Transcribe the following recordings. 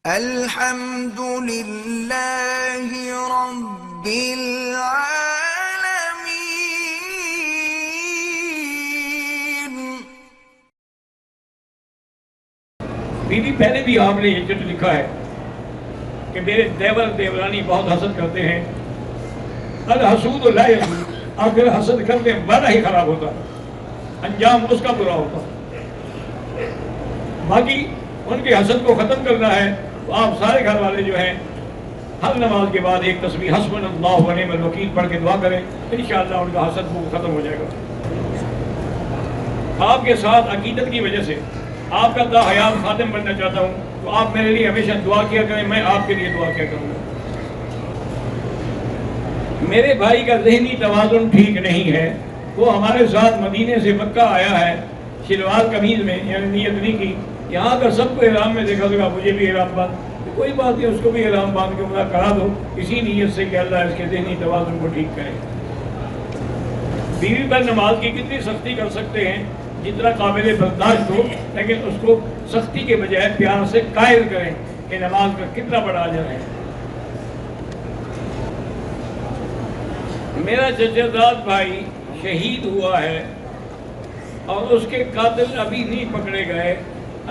الحمد لله رب العالمين۔ بیوی پہلے بھی آپ نے یہ چٹ لکھا ہے کہ میرے دیور دیورانی بہت حسد کرتے ہیں، الحسود لا یحسد، آخر حسد کرنے والا ہی خراب ہوتا، انجام اس کا برا ہوتا۔ باقی ان کے حسد کو ختم کرنا ہے تو آپ سارے گھر والے جو ہیں ہر نماز کے بعد ایک تسبیح حسبنا اللہ و نعم الوکیل پڑھ کے دعا کریں، انشاءاللہ ان کا حسد وہ ختم ہو جائے گا۔ آپ کے ساتھ عقیدت کی وجہ سے آپ کا تا حیات خاتم بننا چاہتا ہوں، تو آپ میرے لیے ہمیشہ دعا کیا کریں، میں آپ کے لیے دعا کیا کروں گا۔ میرے بھائی کا ذہنی توازن ٹھیک نہیں ہے، وہ ہمارے ساتھ مدینے سے مکہ آیا ہے شلوار قمیض میں، یعنی نیت نہیں کی، یہاں کا سب کو احرام میں دیکھا ہوگا، مجھے بھی احرام باندھ، کوئی بات نہیں، اس کو بھی احرام باندھ کے عمرہ کرا دو اسی نیت سے کہ اللہ اس کے ذہنی توازن کو ٹھیک کرے۔ بیوی پر نماز کی کتنی سختی کر سکتے ہیں؟ جتنا قابل برداشت ہو، لیکن اس کو سختی کے بجائے پیار سے قائل کریں کہ نماز کا کتنا بڑا اجر ہے۔ میرا چچا بھائی شہید ہوا ہے اور اس کے قاتل ابھی نہیں پکڑے گئے،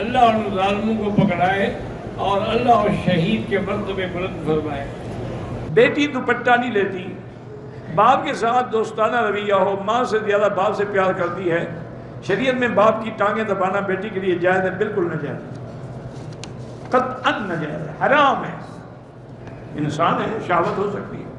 اللہ ان ظالموں کو پکڑائے اور اللہ اور شہید کے مرتبے بلند فرمائے۔ بیٹی دوپٹہ نہیں لیتی، باپ کے ساتھ دوستانہ رویہ ہو، ماں سے زیادہ باپ سے پیار کرتی ہے، شریعت میں باپ کی ٹانگیں دبانا بیٹی کے لیے جائز ہے؟ بالکل ناجائز، قطعاً ناجائز ہے، حرام ہے۔ انسان ہے، شہوت ہو سکتی ہے۔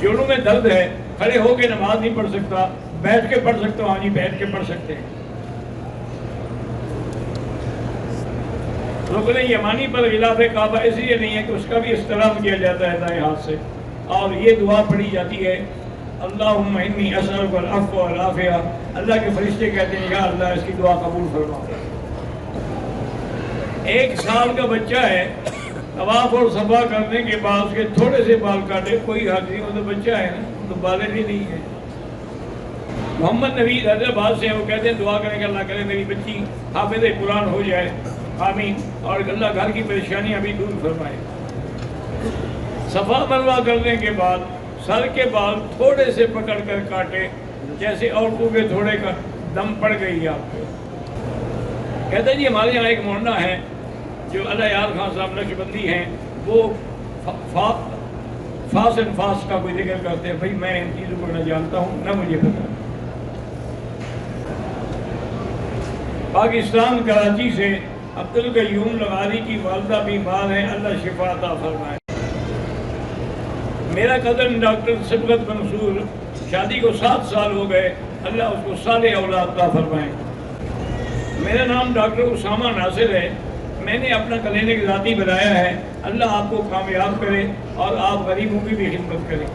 جوڑوں میں درد ہے، کھڑے ہو کے نماز نہیں پڑھ سکتا، بیٹھ کے پڑھ سکتا ہوں؟ ہاں جی، بیٹھ کے پڑھ سکتے ہیں۔ رکن یمانی پر غلاف کعبہ اس لیے نہیں ہے کہ اس کا بھی استلام کیا جاتا ہے دائیں ہاتھ سے، اور یہ دعا پڑھی جاتی ہے، اللہم انی اسألک العفو والعافیہ، اللہ کے فرشتے کہتے ہیں یا اللہ اس کی دعا قبول فرما۔ 1 سال کا بچہ ہے، طواف اور صفا کرنے کے بعد اس کے تھوڑے سے بال کاٹے، کوئی حد نہیں، وہ تو بچہ ہے نا، وہ تو بالغ ہی نہیں ہے۔ محمد نبی حیدرآباد سے وہ کہتے ہیں دعا کریں کہ اللہ کرے میری بچی حافظ قرآن ہو جائے، آمین، اور اللہ گھر کی پریشانیاں بھی دور فرمائے۔ صفا مروا کرنے کے بعد سر کے بال تھوڑے سے پکڑ کر کاٹے، جیسے عورتوں کے تھوڑے کا دم پڑ گئی آپ کو۔ کہتے ہیں جی ہمارے یہاں ایک مولانا ہے جو اللہ یار خان صاحب نقشبندی ہیں، وہ فاس اینڈ فاس کا کوئی ذکر کرتے ہیں، بھائی میں ان چیزوں کو نہ جانتا ہوں نہ مجھے پتا۔ پاکستان کراچی سے عبدالقیوم لغاری کی والدہ بیمار ہیں، اللہ شفا عطا فرمائے۔ میرا قدر ڈاکٹر سبغت منصور، شادی کو 7 سال ہو گئے، اللہ اس کو صالح اولاد عطا فرمائے۔ میرا نام ڈاکٹر اسامہ ناصر ہے، میں نے اپنا کلینک ذاتی بنایا ہے، اللہ آپ کو کامیاب کرے اور آپ غریبوں کی بھی خدمت کریں۔